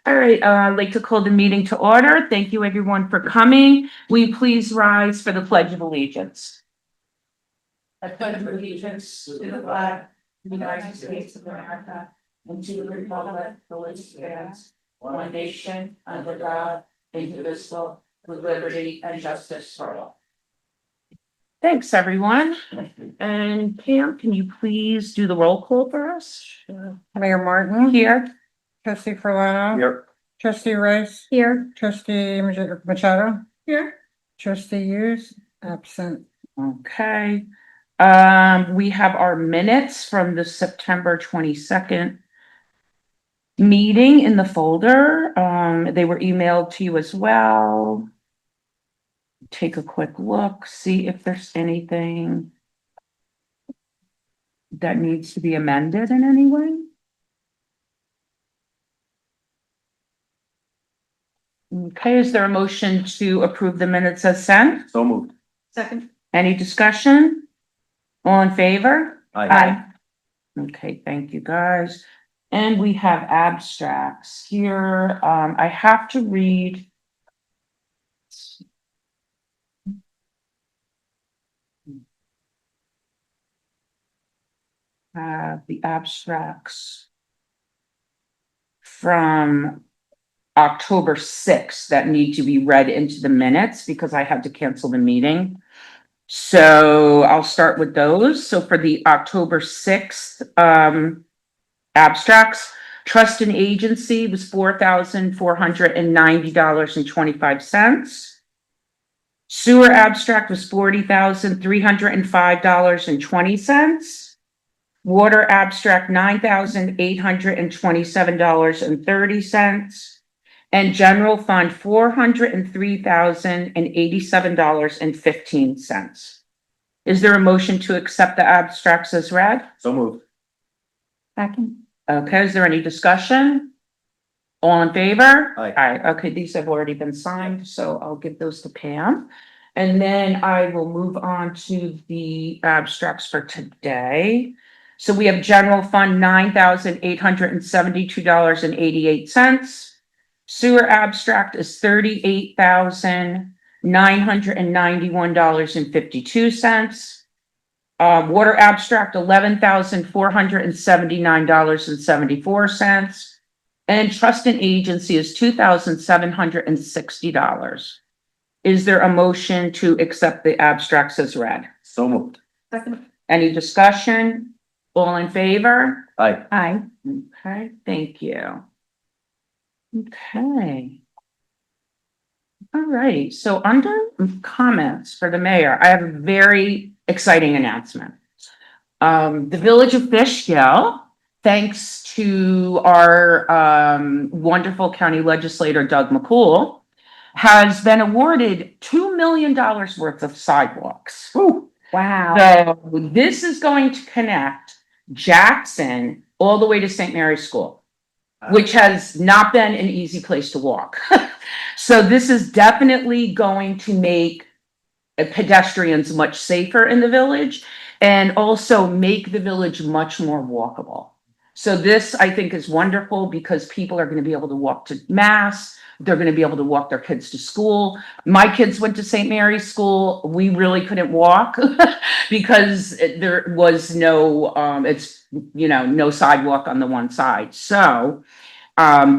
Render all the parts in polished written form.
All right, I'd like to call the meeting to order. Thank you everyone for coming. Will you please rise for the Pledge of Allegiance? I pledge allegiance to the flag of the United States of America and to the republic for which it stands, one nation, under God, indivisible, with liberty and justice for all. Thanks, everyone. And Pam, can you please do the roll call for us? Mayor Martin. Here. Trustee Furlano. Here. Trustee Rice. Here. Trustee Machado. Here. Trustee Hughes, absent. Okay. We have our minutes from the September 22nd meeting in the folder. They were emailed to you as well. Take a quick look, see if there's anything that needs to be amended in any way. Okay, is there a motion to approve the minutes as sent? So moved. Second. Any discussion? All in favor? Aye. Okay, thank you, guys. And we have abstracts here. I have to read. The abstracts from October 6th that need to be read into the minutes because I had to cancel the meeting. So I'll start with those. So for the October 6th abstracts, trust and agency was $4,490.25. Sewer abstract was $40,305.20. Water abstract, $9,827.30. And general fund, $403,087.15. Is there a motion to accept the abstracts as read? So moved. Second. Okay, is there any discussion? All in favor? Aye. Aye, okay, these have already been signed, so I'll give those to Pam. And then I will move on to the abstracts for today. So we have general fund, $9,872.88. Sewer abstract is $38,991.52. Water abstract, $11,479.74. And trust and agency is $2,760. Is there a motion to accept the abstracts as read? So moved. Second. Any discussion? All in favor? Aye. Aye. Okay, thank you. Okay. All right, so under comments for the mayor, I have a very exciting announcement. The village of Fishkill, thanks to our wonderful county legislator, Doug McCool, has been awarded $2 million worth of sidewalks. Ooh, wow. So this is going to connect Jackson all the way to St. Mary's School, which has not been an easy place to walk. So this is definitely going to make pedestrians much safer in the village and also make the village much more walkable. So this, I think, is wonderful because people are going to be able to walk to mass. They're going to be able to walk their kids to school. My kids went to St. Mary's School. We really couldn't walk because there was no, no sidewalk on the one side. So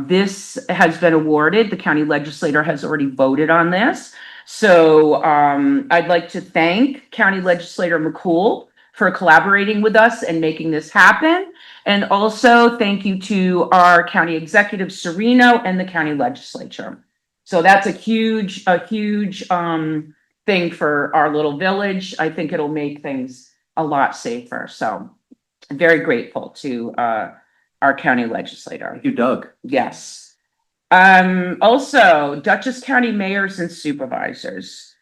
this has been awarded. The county legislator has already voted on this. So I'd like to thank County Legislator McCool for collaborating with us and making this happen. And also thank you to our county executive Serino and the county legislature. So that's a huge thing for our little village. I think it'll make things a lot safer. So I'm very grateful to our county legislator. Thank you, Doug. Yes. Also, Dutchess County mayors and supervisors,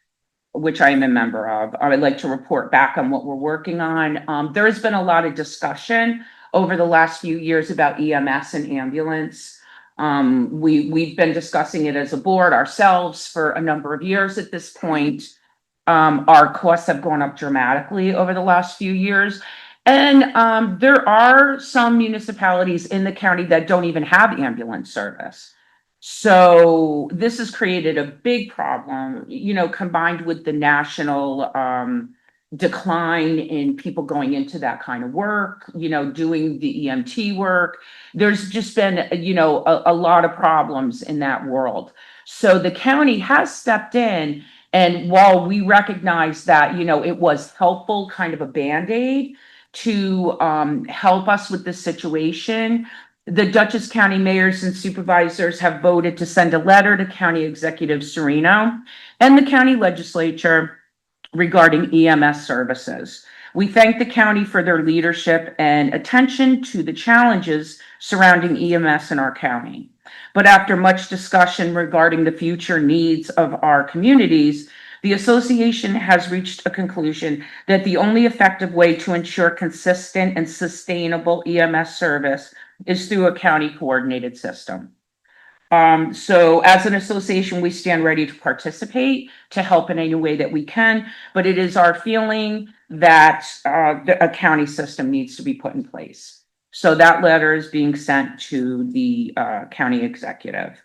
which I am a member of. I would like to report back on what we're working on. There has been a lot of discussion over the last few years about EMS and ambulance. We've been discussing it as a board ourselves for a number of years at this point. Our costs have gone up dramatically over the last few years. And there are some municipalities in the county that don't even have ambulance service. So this has created a big problem, combined with the national decline in people going into that kind of work, doing the EMT work. There's just been, a lot of problems in that world. So the county has stepped in, and while we recognize that, it was helpful, kind of a Band-Aid to help us with the situation, the Dutchess County mayors and supervisors have voted to send a letter to County Executive Serino and the county legislature regarding EMS services. We thank the county for their leadership and attention to the challenges surrounding EMS in our county. But after much discussion regarding the future needs of our communities, the association has reached a conclusion that the only effective way to ensure consistent and sustainable EMS service is through a county coordinated system. So as an association, we stand ready to participate, to help in any way that we can, but it is our feeling that a county system needs to be put in place. So that letter is being sent to the county executive.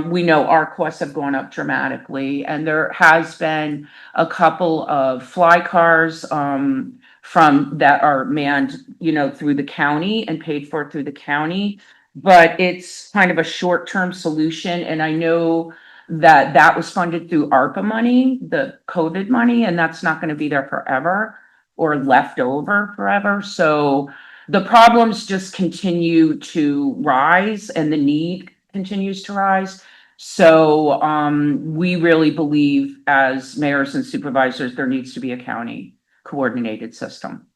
We know our costs have gone up dramatically, and there has been a couple of fly cars from that are manned, through the county and paid for through the county. But it's kind of a short-term solution, and I know that that was funded through ARPA money, the COVID money, and that's not going to be there forever or left over forever. So the problems just continue to rise, and the need continues to rise. So we really believe, as mayors and supervisors, there needs to be a county coordinated system.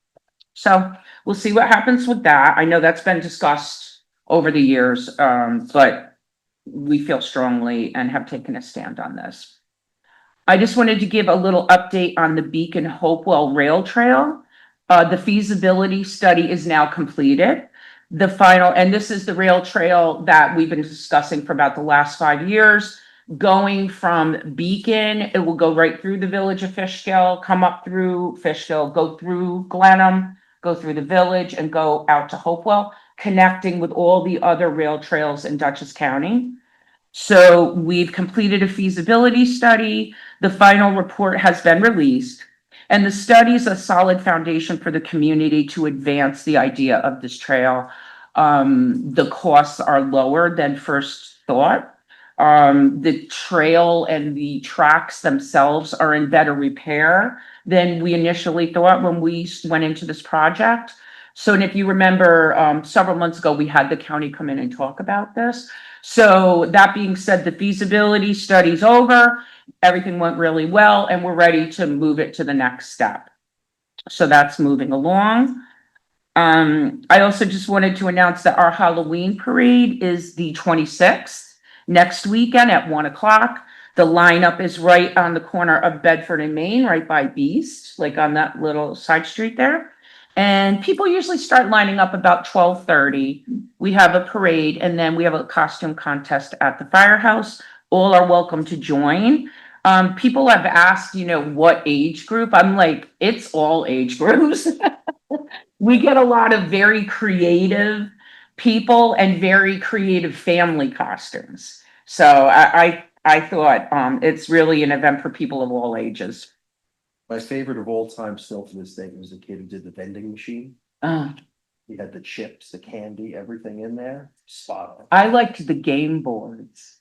So we'll see what happens with that. I know that's been discussed over the years, but we feel strongly and have taken a stand on this. I just wanted to give a little update on the Beacon Hopewell Rail Trail. The feasibility study is now completed. The final, and this is the rail trail that we've been discussing for about the last 5 years. Going from Beacon, it will go right through the village of Fishkill, come up through Fishkill, go through Glenham, go through the village, and go out to Hopewell, connecting with all the other rail trails in Dutchess County. So we've completed a feasibility study. The final report has been released, and the study is a solid foundation for the community to advance the idea of this trail. The costs are lower than first thought. The trail and the tracks themselves are in better repair than we initially thought when we went into this project. So, and if you remember, several months ago, we had the county come in and talk about this. So that being said, the feasibility study's over, everything went really well, and we're ready to move it to the next step. So that's moving along. I also just wanted to announce that our Halloween parade is the 26th, next weekend at 1:00. The lineup is right on the corner of Bedford and Main, right by Beast, like on that little side street there. And people usually start lining up about 12:30. We have a parade, and then we have a costume contest at the firehouse. All are welcome to join. People have asked, what age group? I'm like, it's all age groups. We get a lot of very creative people and very creative family costumes. So I thought it's really an event for people of all ages. My favorite of all time still to this day was the kid who did the vending machine. Uh, He had the chips, the candy, everything in there. Spot on. I liked the game boards.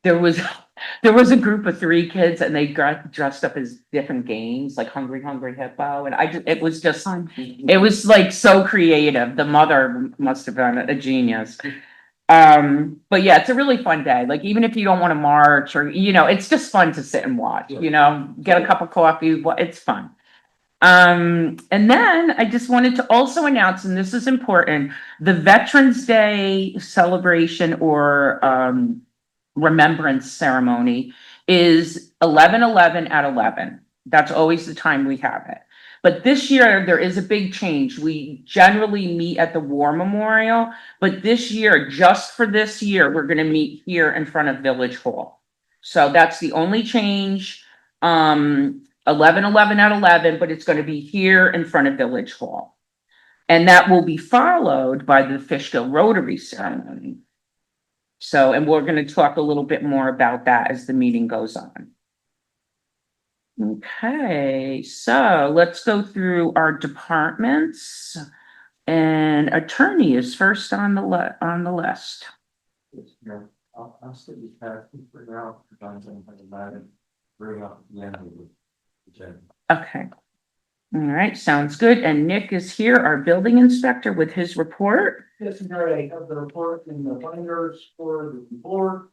There was a group of 3 kids, and they got dressed up as different games, like Hungry Hungry Hippo, and it was like so creative. The mother must have been a genius. But yeah, it's a really fun day. Like, even if you don't want to march, or it's just fun to sit and watch. Get a cup of coffee. It's fun. And then I just wanted to also announce, and this is important, the Veterans Day celebration or remembrance ceremony is 11/11 at 11. That's always the time we have it. But this year there is a big change. We generally meet at the War Memorial, but this year, just for this year, we're going to meet here in front of Village Hall. So that's the only change. 11/11 at 11, but it's going to be here in front of Village Hall. And that will be followed by the Fishkill Rotary ceremony. So, and we're gonna talk a little bit more about that as the meeting goes on. Okay, so let's go through our departments. And attorney is first on the list. I'll stick with that, figure out, bring up the end of the. Okay. All right, sounds good. And Nick is here, our building inspector, with his report. Yes, Mary, I have the report in the binders for the board.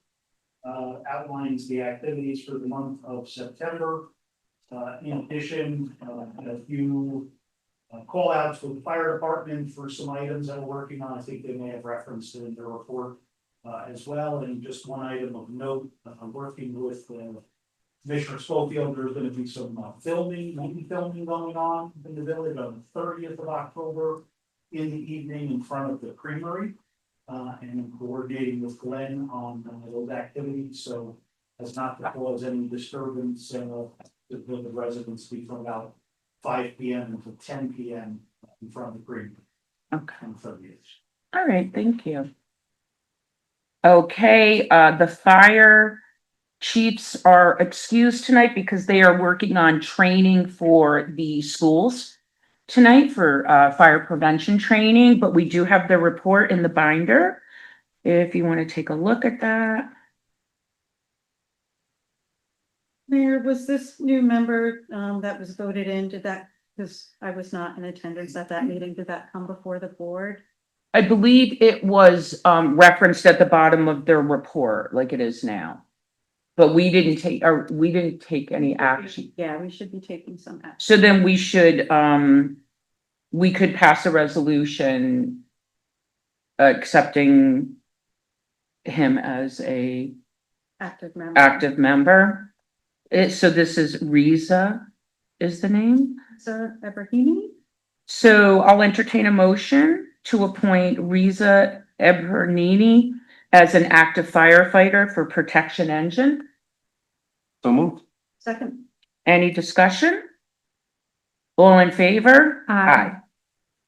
Outlines the activities for the month of September. In addition, a few call outs with the fire department for some items that we're working on. I think they may have referenced it in their report as well. And just one item of note, I'm working with Commissioner Schofield. There's going to be some movie filming going on in the village on the 30th of October in the evening in front of the creamery. And I'm coordinating with Glenn on those activities, so as not to cause any disturbance to the residents from about 5 p.m. until 10 p.m. in front of the creamery Okay. on 30th. All right, thank you. Okay, the fire chiefs are excused tonight because they are working on training for the schools tonight for fire prevention training, but we do have the report in the binder if you want to take a look at that. Mayor, was this new member that was voted in, did that, because I was not in attendance at that meeting, did that come before the board? I believe it was referenced at the bottom of their report like it is now. But we didn't take any action. Yeah, we should be taking some action. So then we should we could pass a resolution accepting him as a Active member. active member. So this is Riza is the name. So Ebrahimi, So I'll entertain a motion to appoint Riza Ebrahimi as an active firefighter for Protection Engine. So moved. second. Any discussion? All in favor? Aye.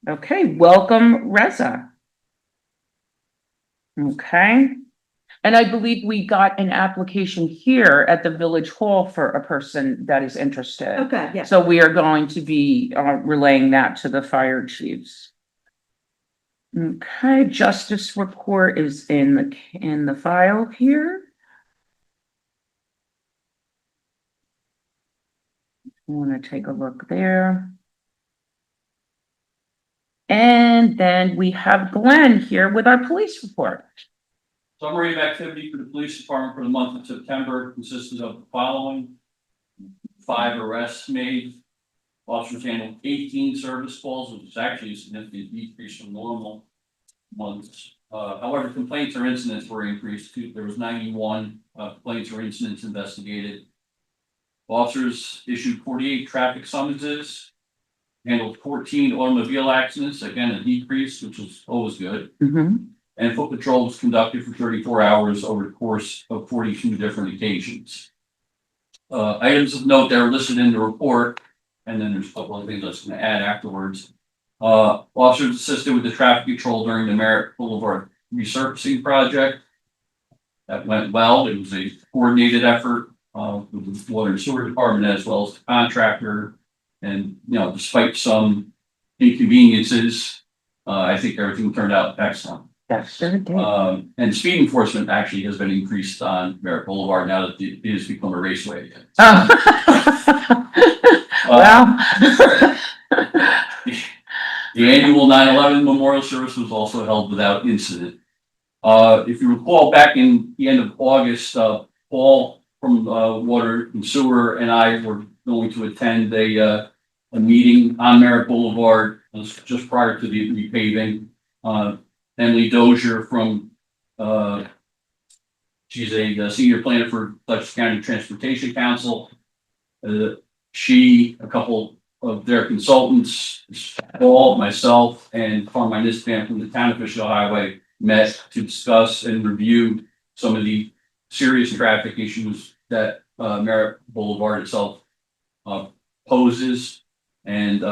Okay, welcome Reza. Okay. And I believe we got an application here at the village hall for a person that is interested. Okay, yeah. So we are going to be relaying that to the fire chiefs. Okay, justice report is in the file here. I want to take a look there. And then we have Glenn here with our police report. Summary of activity for the police department for the month of September consisted of the following: 5 arrests made. Officers handled 18 service calls, which is actually a significant decrease from normal months. However, complaints or incidents were increased too. There was 91 complaints or incidents investigated. Officers issued 48 traffic summonses, handled 14 automobile accidents, again a decrease, which is always good. And foot patrol was conducted for 34 hours over the course of 42 different occasions. Items of note that are listed in the report, and then there's a couple of things I was going to add afterwards. Officers assisted with the traffic control during the Merritt Boulevard resurfacing project. That went well. It was a coordinated effort with the water and sewer department as well as the contractor. And, you know, despite some inconveniences, I think everything turned out excellent. That's good. And speed enforcement actually has been increased on Merritt Boulevard now that it has become a raceway again. Well. The annual 9/11 memorial service was also held without incident. If you recall, back in the end of August, Paul from Water and Sewer and I were going to attend a meeting on Merritt Boulevard just prior to the repaving. Emily Dozier from she's a senior planner for Dutchess County Transportation Council. She, a couple of their consultants, Paul, myself, and Carmine Nispan from the town of Fishkill Highway met to discuss and review some of the serious traffic issues that Merritt Boulevard itself poses, and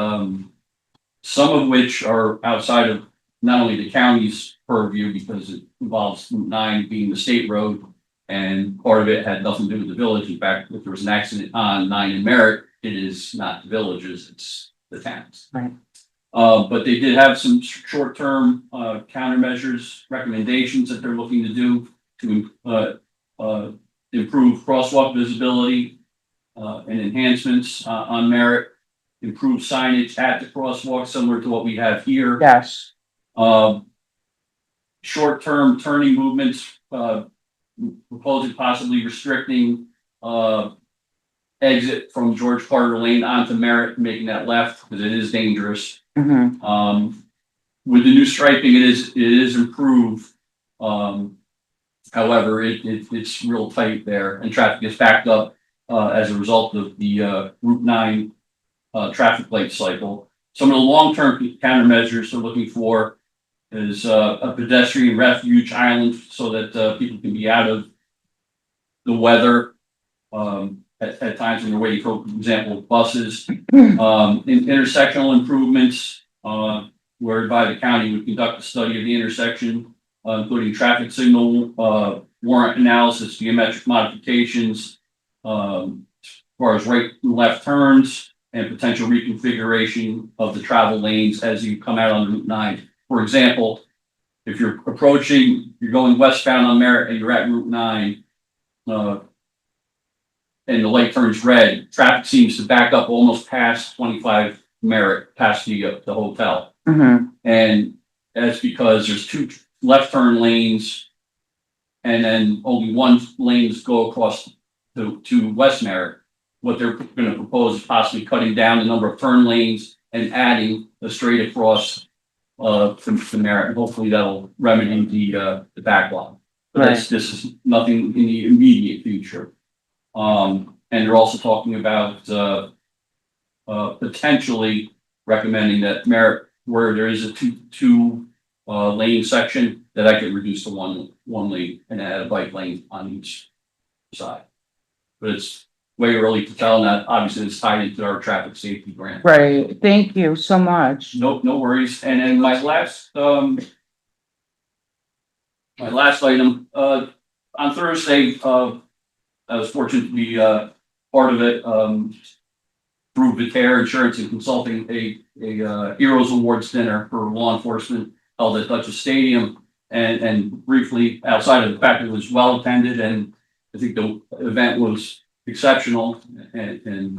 some of which are outside of not only the county's purview because it involves Route 9 being the state road, and part of it had nothing to do with the village. In fact, if there was an accident on 9 in Merritt, it is not the villages, it's the towns. Right. But they did have some short-term countermeasures, recommendations that they're looking to do to improve crosswalk visibility and enhancements on Merritt, improve signage at the crosswalk, similar to what we have here. Yes. Short-term turning movements, proposing possibly restricting exit from George Carter Lane onto Merritt, making that left because it is dangerous. Mm-hmm. With the new striping, it is improved. However, it's real tight there, and traffic is backed up as a result of the Route 9 traffic light cycle. Some of the long-term countermeasures they're looking for is a pedestrian refuge island so that people can be out of the weather at times when they're waiting for example, buses. Intersectional improvements whereby the county would conduct a study of the intersection, including traffic signal, warrant analysis, geometric modifications, as far as right and left turns, and potential reconfiguration of the travel lanes as you come out on Route 9. For example, if you're going westbound on Merritt and you're at Route 9, and the light turns red, traffic seems to back up almost past 25 Merritt, past the hotel. Mm-hmm. And that's because there's 2 left turn lanes and then only 1 lanes go across to West Merritt. What they're going to propose is possibly cutting down the number of turn lanes and adding a straight across to Merritt. And hopefully that'll remedy the backlog. But this is nothing in the immediate future. And they're also talking about potentially recommending that Merritt, where there is a two lane section, that I could reduce to one lane and add a bike lane on each side. But it's way early to tell, and that obviously is tied into our traffic safety grant. Right. Thank you so much. No worries. And then my last item, on Thursday, I was fortunate to be part of it, through Vitair Insurance and Consulting, a Heroes Awards dinner for law enforcement held at Dutchess Stadium. And briefly, outside of the fact that it was well attended, and I think the event was exceptional, and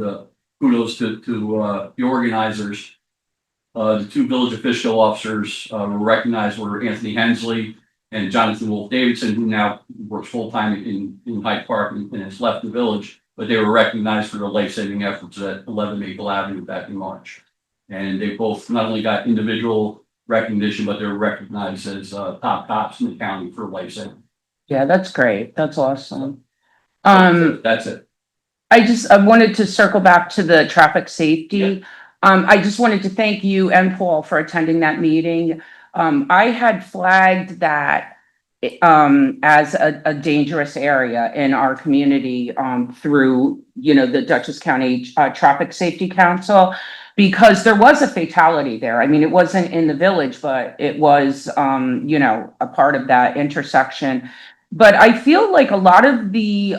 kudos to the organizers. The 2 village of Fishkill officers were recognized were Anthony Hensley and Jonathan Wolf Davidson, who now works full-time in Hyde Park and has left the village, but they were recognized for their life-saving efforts at 11 Maple Avenue back in March. And they both not only got individual recognition, but they were recognized as top cops in the county for life-saving. Yeah, that's great. That's awesome. That's it. I wanted to circle back to the traffic safety. I just wanted to thank you and Paul for attending that meeting. I had flagged that as a dangerous area in our community through, the Dutchess County Traffic Safety Council, because there was a fatality there. I mean, it wasn't in the village, but it was, a part of that intersection. But I feel like a lot of the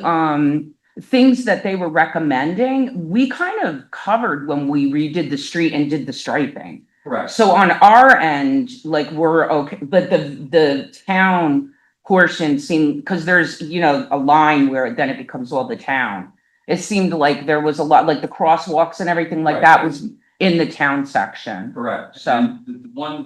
things that they were recommending, we kind of covered when we redid the street and did the striping. Correct. So on our end, like, we're okay, but the town portion seemed, because there's, a line where then it becomes all the town. It seemed like there was a lot, like the crosswalks and everything like that was in the town section. Correct. So And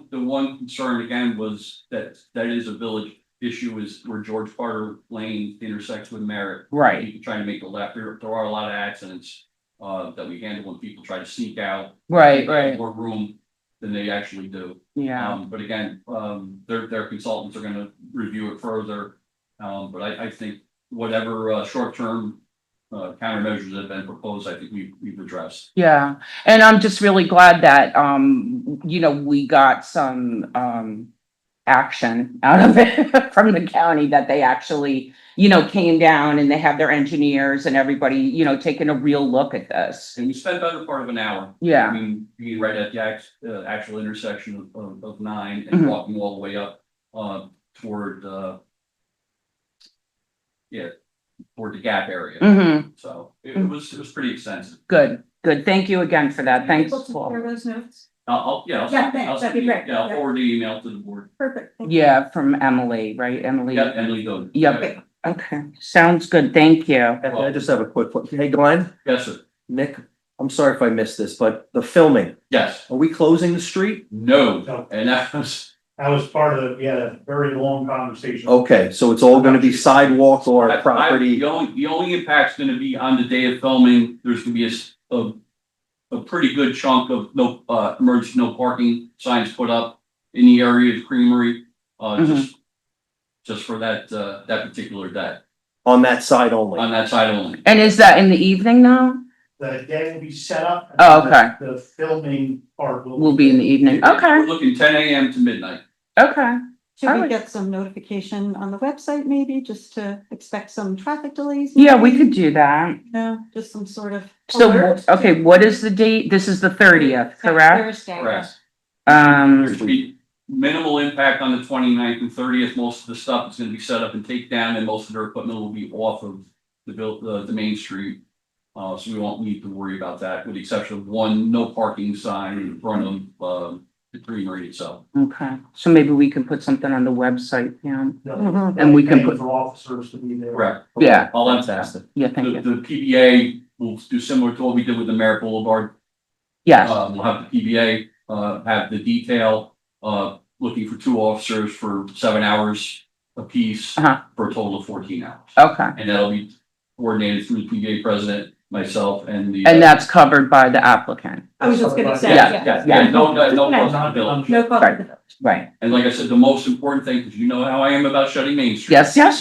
the one concern again was that is a village issue, is where George Carter Lane intersects with Merritt. Right. People trying to make the left. There are a lot of accidents that we handle when people try to sneak out. Right. They have more room than they actually do. Yeah. But again, their consultants are gonna review it further. But I think whatever short-term countermeasures that have been proposed, I think we've addressed. Yeah. And I'm just really glad that, we got some action out of it from the county that they actually, came down and they have their engineers and everybody, taking a real look at this. And we spent better part of an hour. Yeah. I mean, being right at the actual intersection of 9 Mhm. and walking all the way up, toward, toward the gap area. Mm-hmm. So it was pretty extensive. Good. Thank you again for that. Thanks, Able to Paul. share those notes? I'll Yeah, thanks. That'd be great. Yeah, I'll Yeah. forward the email to the board. Perfect. Thank you. Yeah, from Emily, right? Emily? Yep, Emily Goode. Yep. Okay, sounds good. Thank you. I just have a quick, hey Glenn, Yes, sir. Nick, I'm sorry if I missed this, but the filming, Yes. are we closing the street? No. No. And that was. part of, we had a very long conversation. Okay, so it's all gonna be sidewalk or property? The only impact's gonna be on the day of filming, there's gonna be a pretty good chunk of no, emergency no parking signs put up in the area of Creamery, just for that particular day, On that side on only? that side only. And is that in the evening now? The day will be set up. and Oh, okay. The filming part Will be in the evening. We're Okay, looking 10 a.m. to midnight. okay. Should we Alright. get some notification on the website maybe, just to expect some traffic delays? Yeah, we maybe? could do that. No, just some sort of. So, alert? okay, what is the date? This is the 30th, correct? Thursday. Correct. Um, There's be minimal impact on the 29th and 30th. Most of the stuff is gonna be set up and take down, and most of their equipment will be off of the main street. So we won't need to worry about that, with the exception of one no parking sign in front of, the Creamery itself. okay, so maybe we can put something on the website, yeah. Mhm. And we can put- For officers to be there. Correct. Yeah. All that's Fantastic. Yeah, thank you. The PBA will do similar to what we did with the Merritt Boulevard. Yes, We'll have the PBA, have the detail, looking for 2 officers for 7 hours apiece, Uh-huh. for a total of 14 hours. okay. And that'll be coordinated through the PBA president, myself, and the. And that's covered by the applicant, I was just gonna say, Yeah, Yeah, no cost to the village. No cost. Right. right? And like I said, the most important thing, because you know how I am about shutting Main Street. Yes, yes.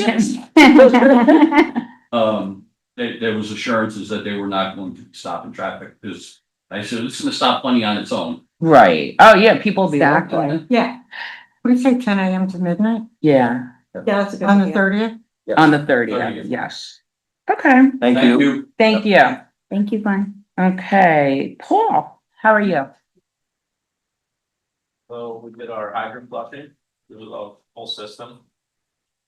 There was assurances that they were not going to be stopping traffic, because I said, it's gonna stop plenty on its own. Right, oh, yeah, people will be looking. Exactly. Yeah, We say 10 a.m. to midnight Yeah, yeah, that's a good on the idea. 30th? on the 30th, 30th. yes. Okay, Thank you. thank you. Thank you, Glenn. Okay, Paul, how are you? So we did our hydrant flushing through the whole system.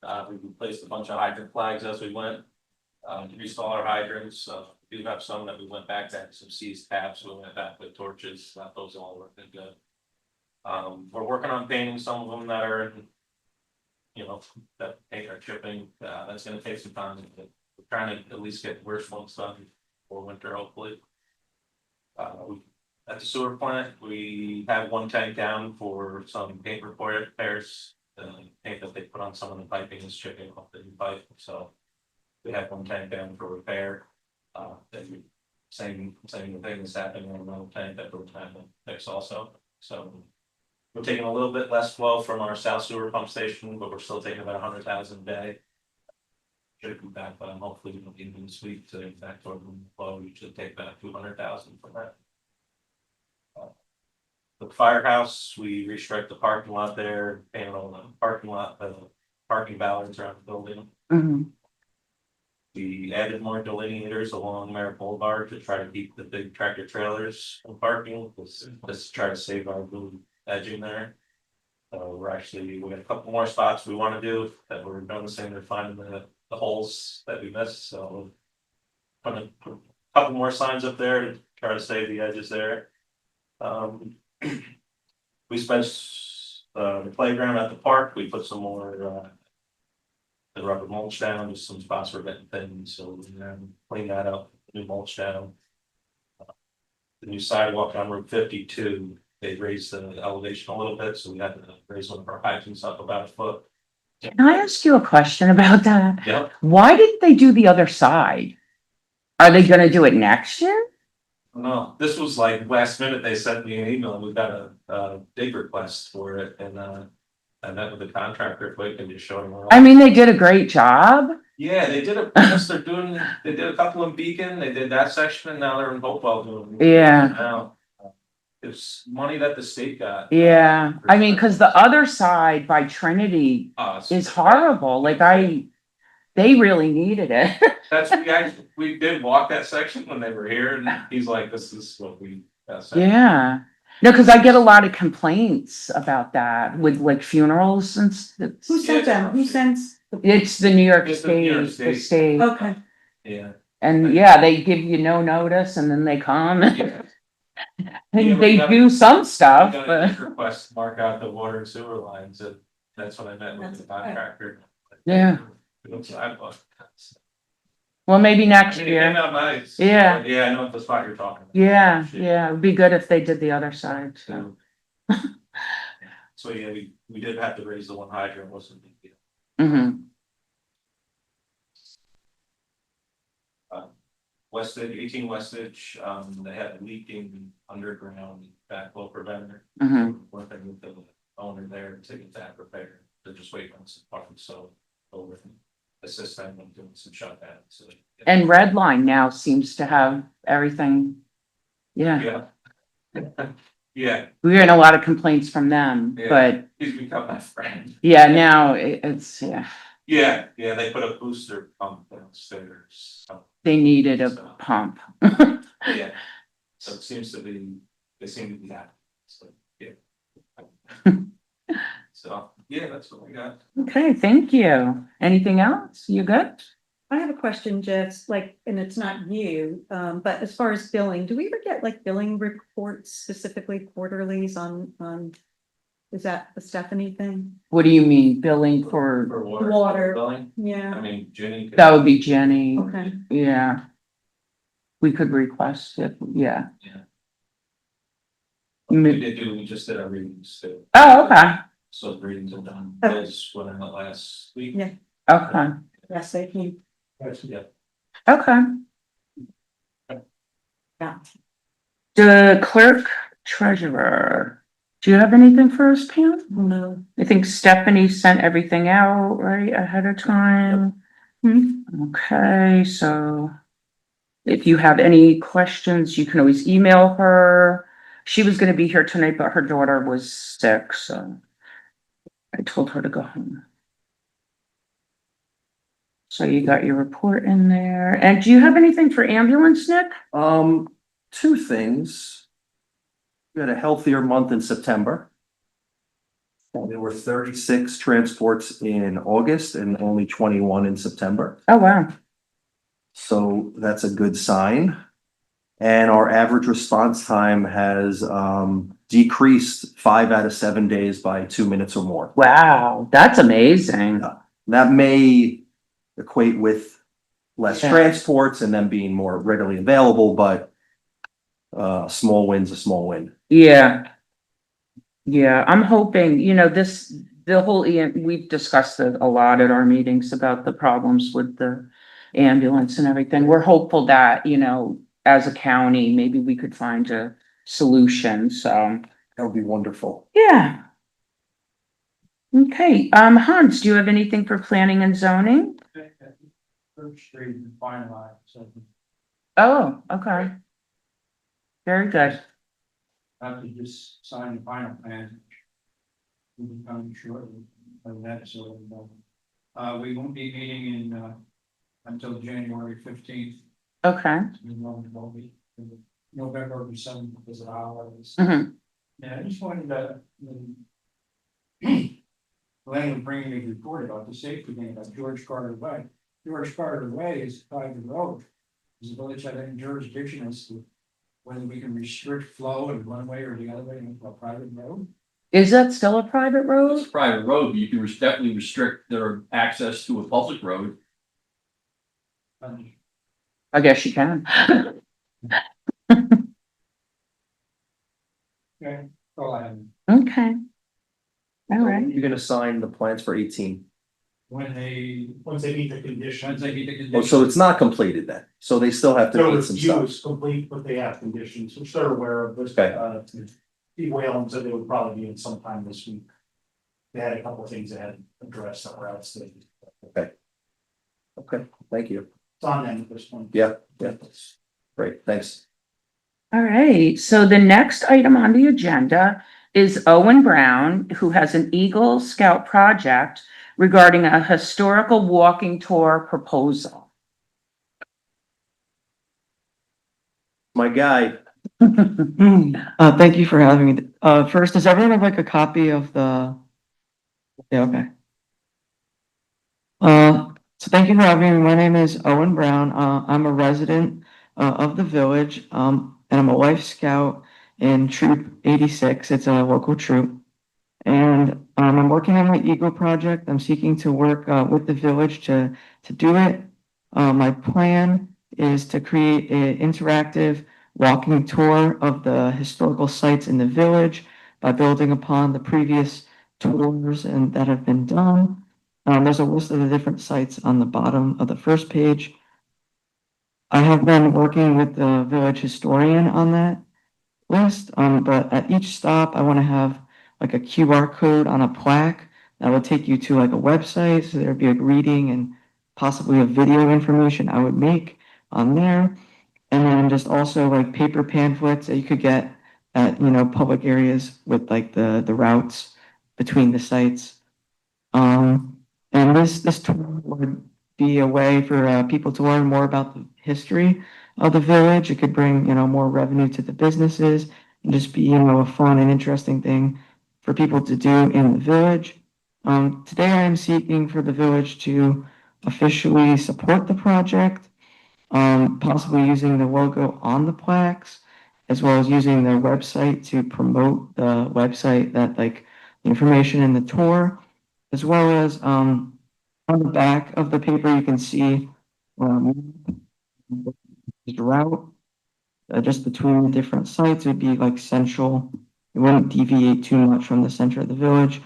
We replaced a bunch of hydrant flags as we went. Reinstalled our hydrants, we do have some that we went back to, some seized tabs, so we went back with torches, those all working good. We're working on painting some of them that are, that paint are chipping, that's gonna take some time, but we're trying to at least get the worst ones done before winter, hopefully. At the sewer plant, we have one tank down for some paint repairs. The paint that they put on some of the piping is chipping off the new pipe, so we have one tank down for repair. Then same thing is happening on another tank that we're trying to fix also. So we're taking a little bit less flow from our south sewer pump station, but we're still taking about 100,000 a day. Should be back, but hopefully we'll be in this week to back toward the flow. We should take about 200,000 from that. The firehouse, we restrict the parking lot there, painted all the parking lot, the parking ballards around the building. Mhm. We added more delineators along Merritt Boulevard to try to keep the big tractor trailers from parking, just to try to save our little edging there. So we got a couple more spots we want to do that we're noticing they're finding the holes that we missed, so. Put a couple more signs up there to try to save the edges there. We spent the playground at the park, we put some more the rubber mulch down, just some spots were getting thin, so we clean that up, new mulch down. The new sidewalk on Route 52, they raised the elevation a little bit, so we had to raise one of our hydrants up about a foot. Can I ask you a question about that? Yep. Why didn't they do the other side? Are they gonna do it next year? No, this was like last minute, they sent me an email and we got a dig request for it, and I met with the contractor quick and just showed him. I mean, they did a great job. Yeah, they did they did a couple in Beacon, they did that section, and now they're in Hopewell doing. Yeah. Now, It's money that the state got. Yeah, I mean, cause the other side by Trinity is horrible, like they really needed it. That's, we did walk that section when they were here, and he's like, this is what we. Yeah, no, cause I get a lot of complaints about that with like funerals and Who sent them? Who sends? it's the New York It's the New York State, the State. state, Okay, Yeah. and yeah, they give you no notice and then they come and Yeah. Yeah, they do some stuff, We got but. a request to mark out the water and sewer lines, and that's when I met with the contractor. Yeah. It looks sidewalk. Well, maybe I next mean, it came year. out nice. Yeah. Yeah, I know what the spot you're talking about. Yeah, yeah, it'd be good if they did the other side, so. So, yeah, we did have to raise the one hydrant, wasn't a big deal. Mhm. Westage, 18 Westage, they had leaking underground backflow preventer. Mhm. Working with the owner there to get that repaired. They're just waiting on some parts, so over assist them in doing some shutdown, so. And Redline now seems to have everything. Yeah, Yeah. Yeah, we were getting a lot of complaints from them, Yeah. but he's become my friend. yeah, now it's, yeah, Yeah, they put a booster pump downstairs. So, they needed a pump. yeah, so it seems to be, they seem to be happy, so, yeah. So, yeah, that's what we got. Okay, thank you. Anything else? You good? I have a question, Jess, like, and it's not you, but as far as billing, do we ever get like billing reports, specifically quarterlies on? Is that a Stephanie thing? What do you mean, billing for, For water. Water. Billing, I Yeah, mean, Jenny. that would be Jenny, okay, yeah. We could request it, yeah. Yeah. Mm. We just did our readings too. Oh, okay, So the readings are done, Okay. those went in the last week. Yeah. okay, yes, they can, Yeah. okay. yeah. The clerk treasurer, do you have anything for us, Pam? No. I think Stephanie sent everything out right ahead of time. Hmm. Okay, so if you have any questions, you can always email her. She was gonna be here tonight, but her daughter was sick, so I told her to go home. So you got your report in there. And do you have anything for ambulance, Nick? Two things. We had a healthier month in September. There were 36 transports in August and only 21 in September. Oh, wow. So that's a good sign. And our average response time has decreased 5 out of 7 days by 2 minutes or more. Wow, that's amazing. That may equate with less Yeah. transports and them being more readily available, but small win's a small win. Yeah. Yeah, I'm hoping, the whole, we've discussed it a lot at our meetings about the problems with the ambulance and everything. We're hopeful that, as a county, maybe we could find a solution, so, That would be wonderful. yeah. Okay, Hans, do you have anything for planning and zoning? Church Street and finalized, so Oh, okay. Very good. I have to just sign the final plan. We'll be coming shortly of that, so, we won't be meeting in, until January 15th. Okay. We normally won't be in November or December because of the holidays. Mhm. Yeah, I just wanted to. Glenn was bringing me a report about the safety thing about George Carter Way. George Carter Way is private road. Does the village have any jurisdiction as to whether we can restrict flow in one way or the other way into a private road? Is that still a private It's road? a private road, but you can definitely restrict their access to a public road. I guess you can. Okay, all I have. Okay. All right. You're gonna sign the plans for 18. Once they meet the conditions. Oh, so it's not completed then. So they still have to Their meet some review stuff. is complete, but they have conditions, which they're aware of, but, Okay. Steve Whalen said they would probably be in sometime this week. They had a couple of things they had addressed somewhere else, they, Okay, thank you. it's on them at this point. Yeah, yeah. Great, thanks. All right, so the next item on the agenda is Owen Brown, who has an Eagle Scout project regarding a historical walking tour proposal. My guy, Thank you for having me. First, does everyone have like a copy of the? Yeah, okay. So thank you for having me. My name is Owen Brown. I'm a resident of the village, and I'm a life scout in Troop 86. It's a local troop. And I'm working on my Eagle project. I'm seeking to work with the village to do it. My plan is to create an interactive walking tour of the historical sites in the village by building upon the previous tours and that have been done. There's a list of the different sites on the bottom of the first page. I have been working with the village historian on that list, but at each stop, I want to have like a QR code on a plaque that would take you to like a website, so there'd be like reading and possibly a video information I would make on there. And then just also like paper pamphlets that you could get at, public areas with like the routes between the sites. And this tour would be a way for people to learn more about the history of the village. It could bring, more revenue to the businesses and just be, a fun and interesting thing for people to do in the village. Today I am seeking for the village to officially support the project, possibly using the logo on the plaques, as well as using their website to promote the website that like the information in the tour, as well as on the back of the paper you can see the route just between the different sites. It would be like central. It wouldn't deviate too much from the center of the village.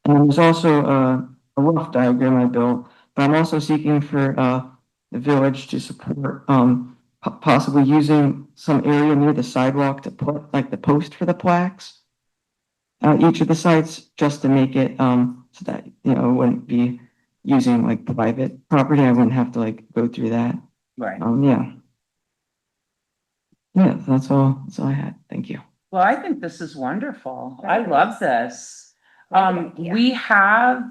And then there's also a rough diagram I built, but I'm also seeking for the village to support possibly using some area near the sidewalk to put like the post for the plaques at each of the sites, just to make it so that it wouldn't be using like private property. I wouldn't have to like go through that. Right. Yeah. Yeah, that's all I had. Thank you. Well, I think this is wonderful. I love this. We have,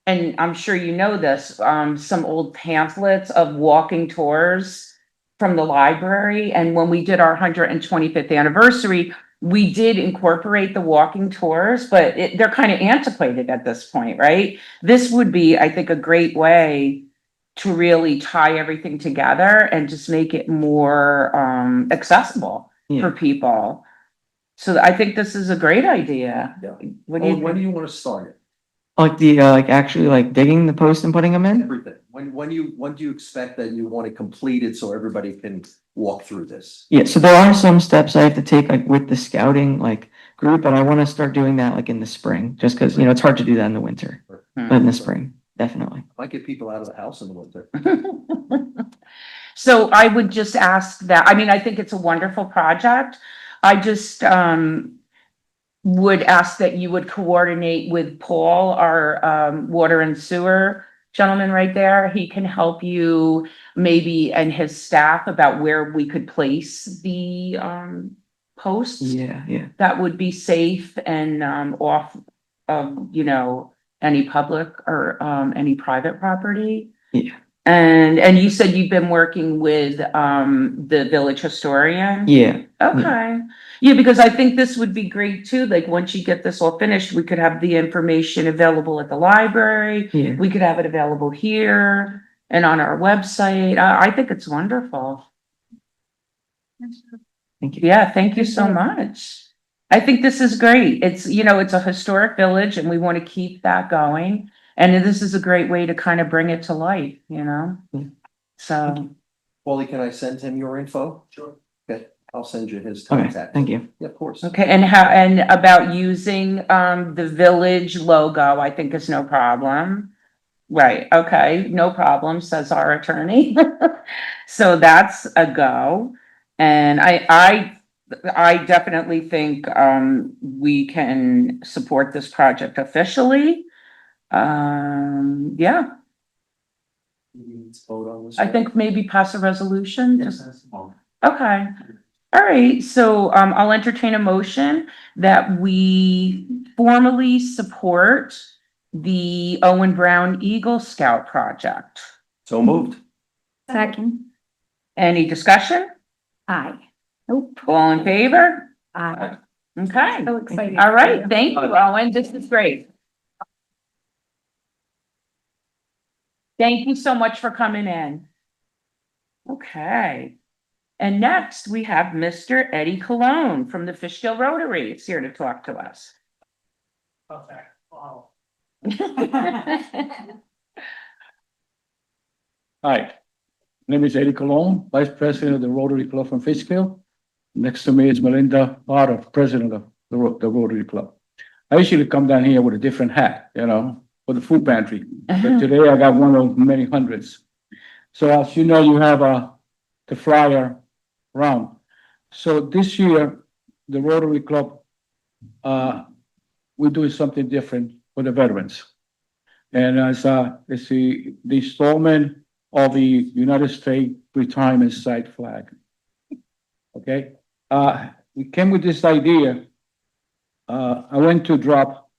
and I'm sure you know this, some old pamphlets of walking tours from the library. And when we did our 125th anniversary, we did incorporate the walking tours, but they're kind of antiquated at this point, right? This would be, I think, a great way to really tie everything together and just make it more accessible for Yeah. people. So I think this is a great idea. Yeah. What do you when do think? you want to start it? Like the like actually like digging the post and putting them in. Everything. When do you expect that you want it completed so everybody can walk through this? Yeah, so there are some steps I have to take like with the scouting like group, but I want to start doing that like in the spring, just because it's hard to do that in the winter, but in the spring, definitely. Might get people out of the house in the winter. So I would just ask that, I mean, I think it's a wonderful project. I just would ask that you would coordinate with Paul, our water and sewer gentleman right there. He can help you maybe and his staff about where we could place the posts. Yeah. That would be safe and off of, any public or any private property. Yeah. And you said you've been working with the village historian? Yeah. Okay. Yeah, because I think this would be great too. Like, once you get this all finished, we could have the information available at the library. Yeah. We could have it available here and on our website. I think it's wonderful. Thank you. Yeah, thank you so much. I think this is great. It's a historic village and we want to keep that going. And this is a great way to kind of bring it to life, Yeah. So, Wally, can I send him your info? Sure. Okay, I'll send you his Okay, contact. thank you. Yeah, of course. okay, and about using the village logo, I think is no problem. Right, okay, no problem, says our attorney. So that's a go. And I definitely think we can support this project officially. Yeah, We need to vote on this. I think maybe pass a resolution, just, okay. All right, so I'll entertain a motion that we formally support the Owen Brown Eagle Scout project. So moved. Second. Any discussion? Aye. Nope. All in favor? Aye. Okay, So excited. all right, thank you, Owen, this is great. Thank you so much for coming in. Okay. And next, we have Mr. Eddie Cologne from the Fishkill Rotary. It's here to talk to us. Okay, wow. Hi, my name is Eddie Cologne, Vice President of the Rotary Club from Fishkill. Next to me is Melinda Potter, President of the Rotary Club. I usually come down here with a different hat, for the food pantry, but today I got one of many hundreds. So as you know, you have the flyer round. So this year, the Rotary Club, we're doing something different for the veterans. And as it's the installment of the United States Retirement Site flag. Okay, we came with this idea. I went to drop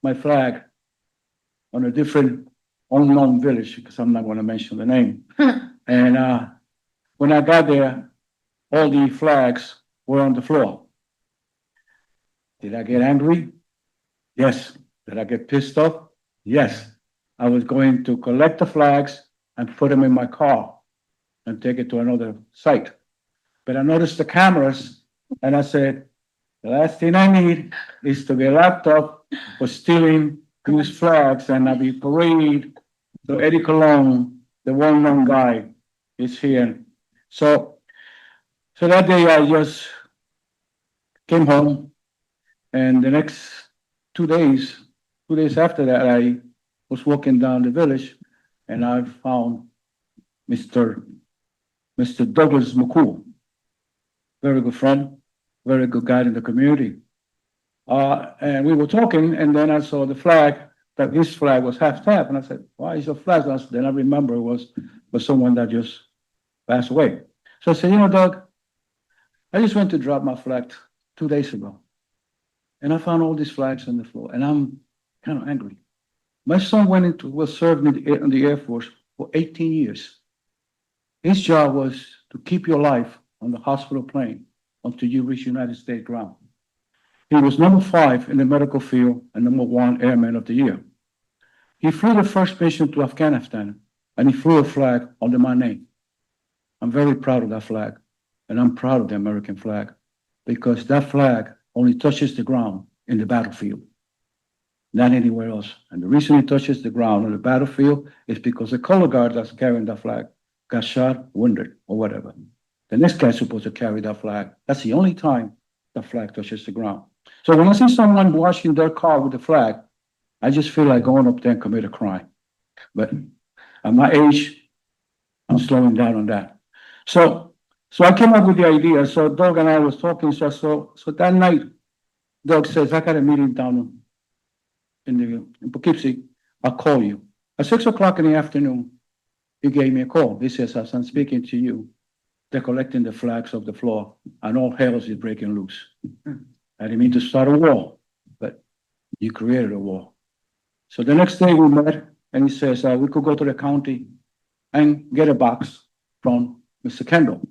my flag on a different unknown village, because I'm not gonna mention the name. And when I got there, all the flags were on the floor. Did I get angry? Yes. Did I get pissed off? Yes. I was going to collect the flags and put them in my car and take it to another site. But I noticed the cameras and I said, the last thing I need is to get locked up for stealing these flags and I'll be paraded. So Eddie Cologne, the well-known guy, is here. So that day I just came home and the next 2 days after that, I was walking down the village and I found Mr. Douglas McCool, very good friend, very good guy in the community. And we were talking and then I saw the flag, that his flag was half tap. And I said, why is your flag? Then I remember it was someone that just passed away. So I said, Doug, I just went to drop my flag 2 days ago. And I found all these flags on the floor and I'm kind of angry. My son was served in the Air Force for 18 years. His job was to keep your life on the hospital plane until you reach United States ground. He was number 5 in the medical field and number 1 Airman of the Year. He flew the first mission to Afghanistan and he flew a flag under my name. I'm very proud of that flag and I'm proud of the American flag because that flag only touches the ground in the battlefield, not anywhere else. And the reason it touches the ground on the battlefield is because the color guard that's carrying that flag got shot, wounded, or whatever. The next guy's supposed to carry that flag. That's the only time the flag touches the ground. So when I see someone washing their car with the flag, I just feel like going up there and commit a crime. But at my age, I'm slowing down on that. So I came up with the idea. So Doug and I was talking. So that night, Doug says, I got a meeting down in Poughkeepsie. I'll call you. At 6 o'clock in the afternoon, he gave me a call. He says, as I'm speaking to you, they're collecting the flags off the floor and all hell is breaking loose. I didn't mean to start a war, but you created a war. So the next day we met and he says, we could go to the county and get a box from Mr. Kendall.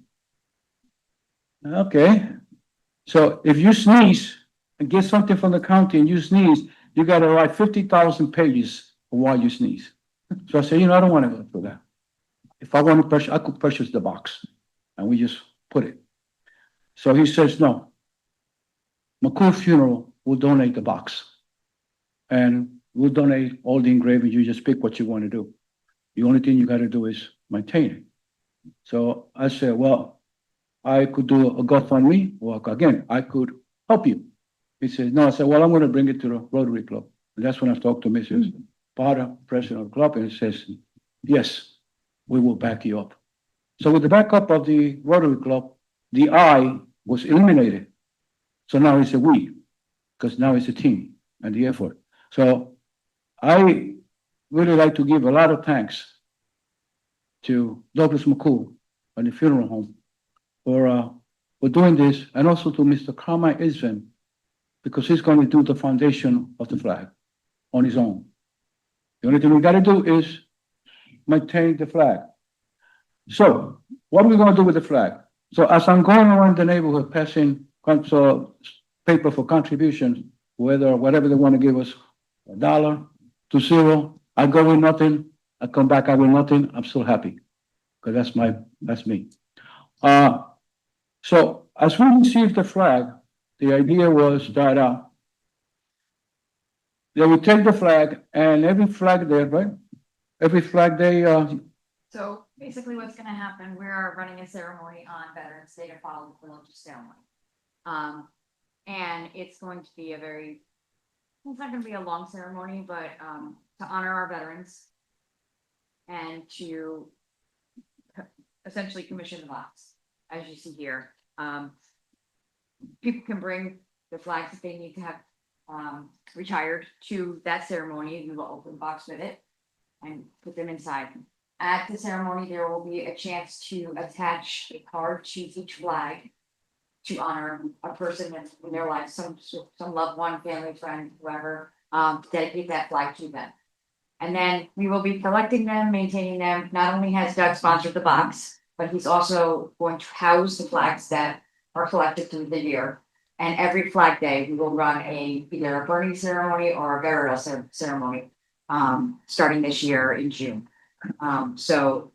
Okay. So if you sneeze and get something from the county and you sneeze, you got to write 50,000 pages of why you sneeze. So I said, I don't want to go through that. If I want to purchase, I could purchase the box and we just put it. So he says, no, McCool Funeral will donate the box and we'll donate all the engravings. You just pick what you want to do. The only thing you got to do is maintain it. So I said, well, I could do a GoFundMe, or again, I could help you. He says, no. I said, well, I'm going to bring it to the Rotary Club. And that's when I talked to Mrs. Potter, president of the club, and he says, yes, we will back you up. So with the backup of the Rotary Club, the I was eliminated. So now it's a we, because now it's a team and the effort. So I really like to give a lot of thanks to Douglas McCool and the funeral home for for doing this, and also to Mr. Carmine Isvan, because he's gonna do the foundation of the flag on his own. The only thing we gotta do is maintain the flag. So, what are we gonna do with the flag? So as I'm going around the neighborhood passing paper for contributions, whatever they wanna give us, $1 to $0, I go with nothing, I come back, I with nothing, I'm still happy. Cause that's me. So as we received the flag, the idea was that, they would take the flag and every flag there, right? Every flag they, So basically what's gonna happen, we are running a ceremony on Veterans Day to follow the religious ceremony. And it's going to be it's not gonna be a long ceremony, but, to honor our veterans. And to essentially commission the box, as you see here. People can bring the flags that they need to have, retired to that ceremony, we will open the box with it and put them inside. At the ceremony, there will be a chance to attach a card to each flag to honor a person in their life, some loved one, family, friend, whoever, dedicate that flag to them. And then we will be collecting them, maintaining them. Not only has Doug sponsored the box, but he's also going to house the flags that are collected through the year. And every flag day, we will run either a burning ceremony or a burial ceremony, starting this year in June. So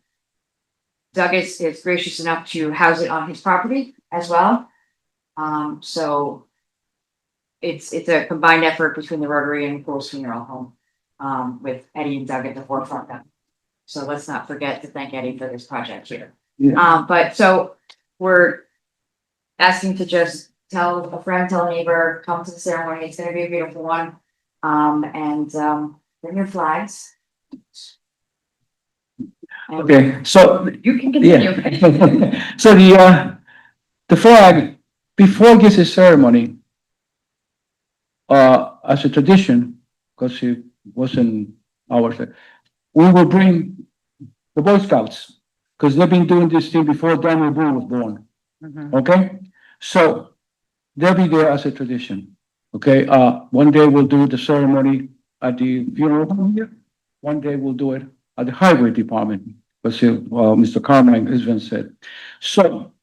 Doug is gracious enough to house it on his property as well. So it's a combined effort between the Rotary and Coles Funeral Home, with Eddie and Doug at the forefront of it. So let's not forget to thank Eddie for this project here. Yeah. But so we're asking to just tell a friend, tell a neighbor, come to the ceremony. It's gonna be a beautiful one. And bring your flags. And okay, so you can continue. yeah. So the flag, before it gets a ceremony, as a tradition, because it wasn't ours, we will bring the Boy Scouts, because they've been doing this thing before Daniel Boone was born, okay? So they'll be there as a tradition, okay? One day we'll do the ceremony at the funeral home here. One day we'll do it at the highway department, because Mr. Carmine Isvan said. So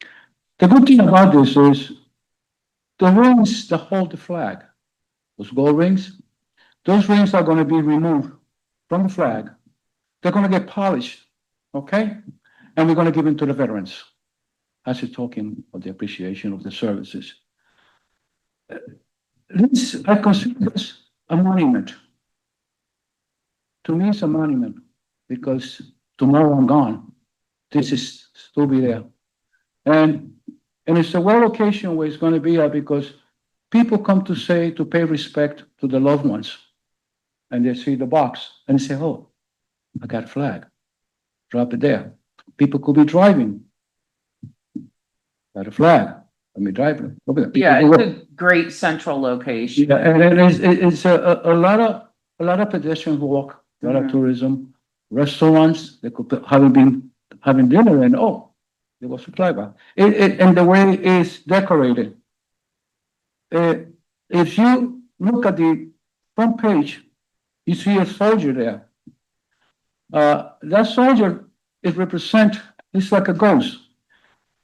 the good thing about this is the rings that hold the flag, those gold rings, those rings are gonna be removed from the flag. They're gonna get polished, okay? And we're gonna give them to the veterans as a token of the appreciation of the services. I consider this a monument. To me, it's a monument because tomorrow I'm gone. This is still be there. And it's a well location where it's gonna be at because people come to pay respect to the loved ones. And they see the box and they say, oh, I got a flag. Drop it there. People could be driving. Got a flag. Let me drive it. Over there. Yeah, People it's a great central location. Yeah, and it's a lot of pedestrians walk, a lot of tourism, restaurants, they could having dinner and oh, there was a flag. And the way it's decorated. If you look at the front page, you see a soldier there. That soldier, it's like a ghost.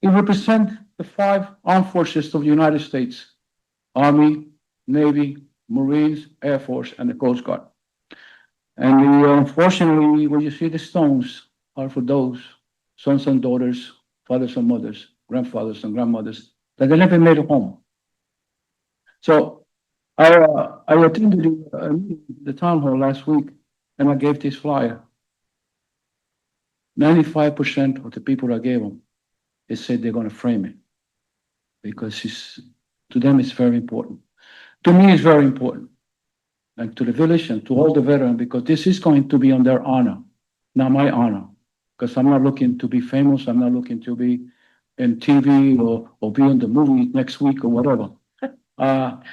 It represents the 5 armed forces of the United States. Army, Navy, Marines, Air Force, and the Coast Guard. And unfortunately, when you see the stones are for those sons and daughters, fathers and mothers, grandfathers and grandmothers, that they never made it home. So I attended the town hall last week, and I gave this flyer. 95% of the people I gave them, they said they're gonna frame it. Because to them, it's very important. To me, it's very important. And to the village and to all the veterans, because this is going to be on their honor, not my honor. Because I'm not looking to be famous, I'm not looking to be in TV or be in the movie next week or whatever. But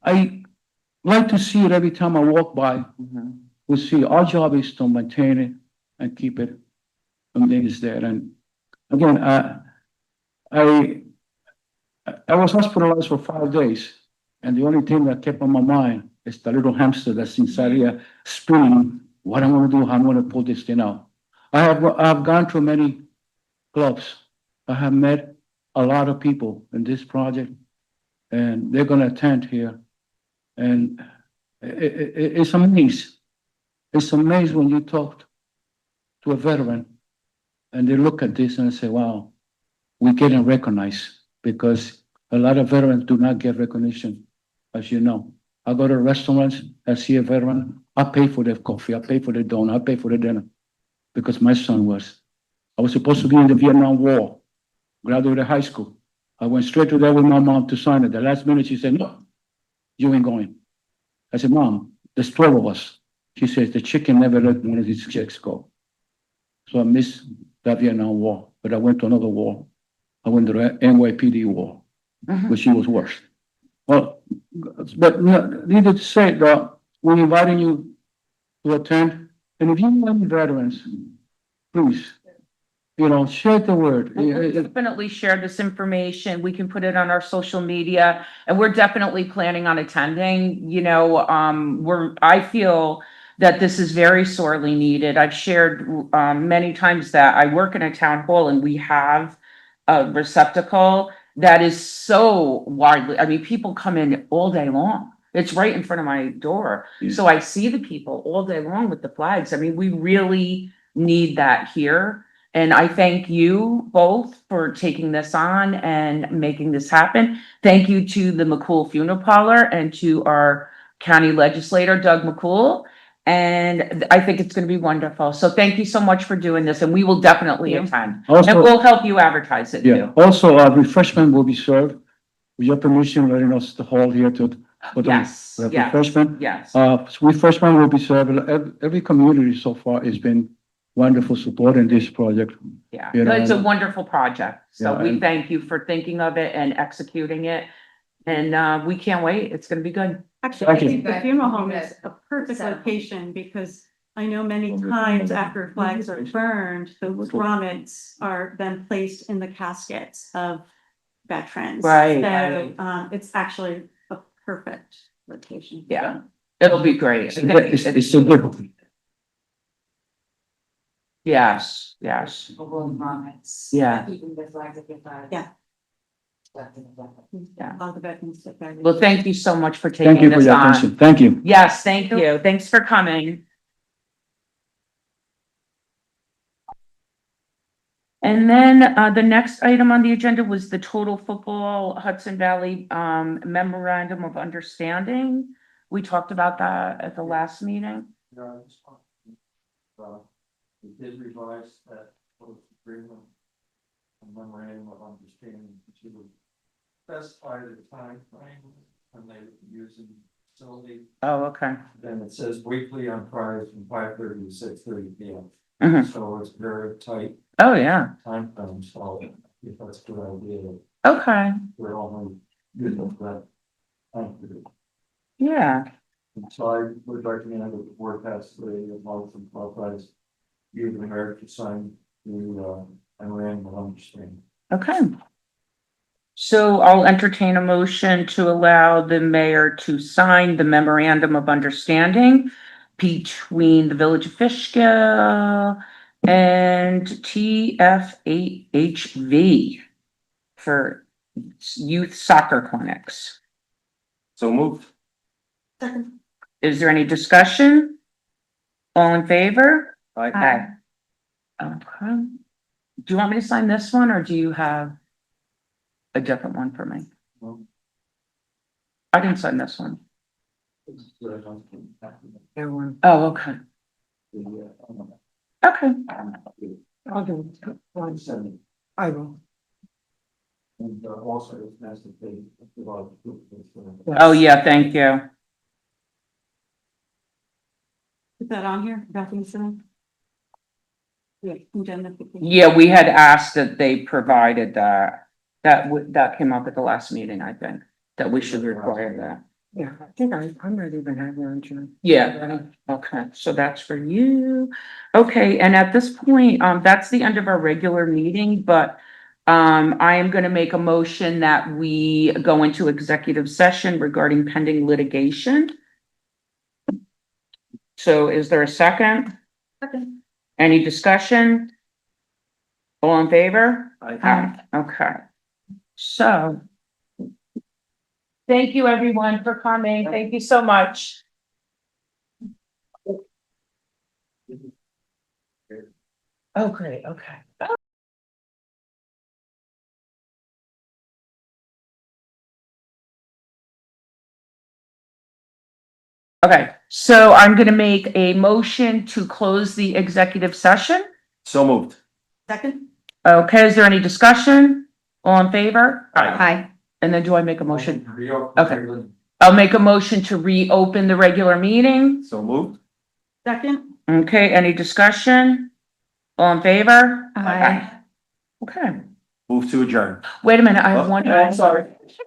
I like to see it every time I walk by. We see our job is to maintain it and keep it, and then it's there. And again, I, I was hospitalized for 5 days, and the only thing that kept on my mind is the little hamster that's inside here spinning, what I'm gonna do, how I'm gonna pull this thing out. I've gone to many clubs. I have met a lot of people in this project, and they're gonna attend here. And it's amazing. It's amazing when you talk to a veteran and they look at this and say, wow, we're getting recognized, because a lot of veterans do not get recognition, as you know. I go to restaurants, I see a veteran, I pay for their coffee, I pay for their donut, I pay for the dinner, because my son was. I was supposed to be in the Vietnam War, graduated high school. I went straight to there with my mom to sign it. The last minute she said, no, you ain't going. I said, Mom, there's 12 of us. She says, the chicken never let one of these chicks go. So I missed that Vietnam War, but I went to another war. I went to the NYPD war, which was worse. Well, but needless to say, that we're inviting you to attend, and if you know any veterans, please, share the word. We'll definitely share this information. We can put it on our social media, and we're definitely planning on attending. I feel that this is very sorely needed. I've shared many times that I work in a town hall and we have a receptacle that is so widely, I mean, people come in all day long. It's right in front of my door. Yeah. So I see the people all day long with the flags. I mean, we really need that here. And I thank you both for taking this on and making this happen. Thank you to the McCool Funeral Parlor and to our county legislator, Doug McCool. And I think it's going to be wonderful. So thank you so much for doing this, and we will definitely Yeah. attend. Also- And we'll help you advertise it Yeah, too. also, refreshment will be served. With your permission, letting us the hall here for the Yes, yes, refreshment. yes. Refreshment will be served. Every community so far has been wonderful support in this project. Yeah, You know, it's a and- wonderful project. So Yeah, we and- thank you for thinking of it and executing it. And we can't wait. It's going to be good. Actually, I Thank you. think the funeral home is a perfect location because I know many times after flags are burned, the grommets are then placed in the caskets of veterans. Right. So, it's actually a perfect location. Yeah, it'll be great. It's so good. Yes, yes. Yeah. Keeping the flags at the side. Yeah. Yeah. All the veterans that buried. Well, thank you so much for Thank taking you for this your on. attention. Thank you. Yes, thank you. Thanks for coming. And then the next item on the agenda was the total football Hudson Valley memorandum of understanding. We talked about that at the last meeting. We did revise that agreement. Memorandum of understanding to specify the time frame when they would be using the facility. Oh, okay. Then it says weekly on Fridays from 5:30 to 6:30 p.m. Mhm. So it's very tight Oh, yeah. time frame, so if that's a good idea, Okay. we're only using that time period. Yeah. And so I would recommend that the board pass the motion to authorize you, the mayor, to sign the memorandum of understanding. Okay. So I'll entertain a motion to allow the mayor to sign the memorandum of understanding between the Village of Fishkill and TFHV for youth soccer clinics. So moved. Second. Is there any discussion? All in favor? Aye. Okay. Do you want me to sign this one, or do you have a different one for me? I didn't sign this one. Oh, okay. Okay. I'll do it. I will. And also it's nice to pay. Oh, yeah, thank you. Is that on here? Nothing's yeah, agenda. Yeah, we had asked that they provided that. That came up at the last meeting, I think, that we should require that. Yeah, I think I might even have one, Jim. Yeah, okay, so that's for you. Okay, and at this point, that's the end of our regular meeting, but I am gonna make a motion that we go into executive session regarding pending litigation. So is there a second? Second. Any discussion? All in favor? I, Okay. So. Thank you, everyone, for coming. Thank you so much. Oh, great, okay. Okay, so I'm gonna make a motion to close the executive session. so moved. Second? Okay, is there any discussion? All in favor? Aye. And then do I make a motion? Okay. I'll make a motion to reopen the regular meeting. So moved. Second? Okay, any discussion? All in favor? Aye. Okay, Move to adjourn. wait a minute, I have one. I'm sorry.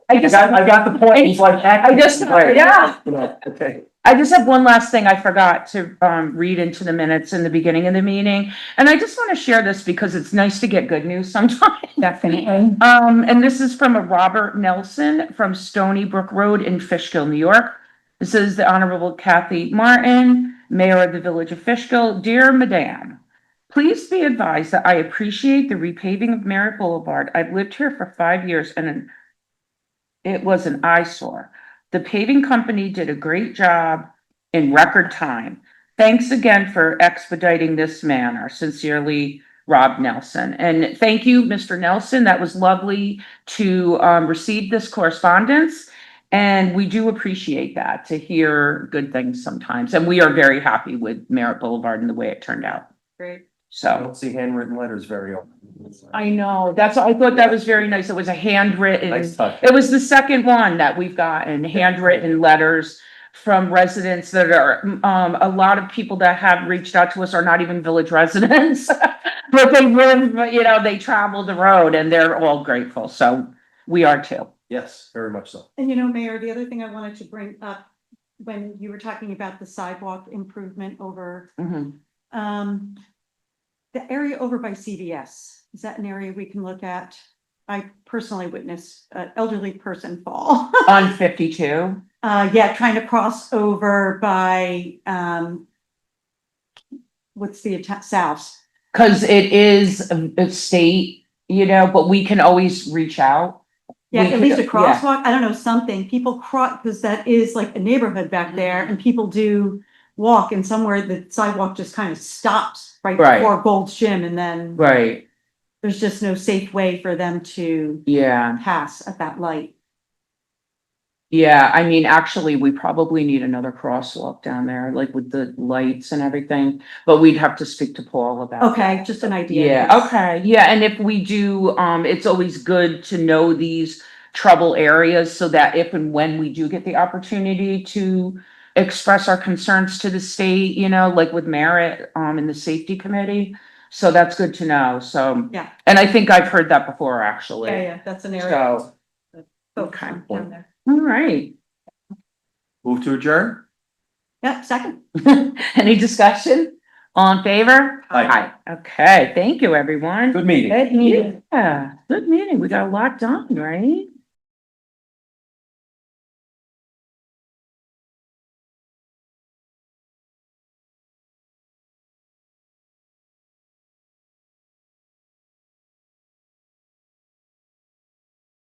I just, I got the point. It's like. I just, yeah. Okay. I just have one last thing I forgot to read into the minutes in the beginning of the meeting. And I just want to share this because it's nice to get good news sometimes. Definitely. And this is from a Robert Nelson from Stony Brook Road in Fishkill, New York. This is the Honorable Kathy Martin, Mayor of the Village of Fishkill. Dear Madame, please be advised that I appreciate the repaving of Merritt Boulevard. I've lived here for 5 years and it was an eyesore. The paving company did a great job in record time. Thanks again for expediting this manner. Sincerely, Rob Nelson. And thank you, Mr. Nelson. That was lovely to receive this correspondence. And we do appreciate that, to hear good things sometimes. And we are very happy with Merritt Boulevard and the way it turned out. Great. I So. don't see handwritten letters very often. I know, I thought that was very nice. It was a handwritten. Nice touch. It was the second one that we've gotten, handwritten letters from residents that are, a lot of people that have reached out to us are not even village residents. But they live, they travel the road and they're all grateful, so we are too. Yes, very much so. And Mayor, the other thing I wanted to bring up, when you were talking about the sidewalk improvement over, Mhm. the area over by CVS, is that an area we can look at? I personally witnessed an elderly person fall. On 52, Yeah, trying to cross over by, what's the south? cause it is a state, but we can always reach out. Yeah, We at could- least a yeah. crosswalk, I don't know, something, people cross, because that is like a neighborhood back there, and people do walk, and somewhere the sidewalk just kind of stops right Right. before Gold's Gym, and then Right, there's just no safe way for them to yeah. pass at that light. Yeah, I mean, actually, we probably need another crosswalk down there, like with the lights and everything, but we'd have to speak to Paul about. Okay, just an idea. Yeah, okay, yeah, and if we do, it's always good to know these trouble areas so that if and when we do get the opportunity to express our concerns to the state, like with Merritt, in the safety committee. So that's good to know, so. Yeah. And I think I've heard that before, actually. Yeah, that's an area. So, Focus okay. on down there. all right. Move to adjourn? Yeah, second. Any discussion? All in favor? Aye. Okay, thank you, everyone. Good meeting. Good meeting. Yeah, good meeting. We got a lot done, right?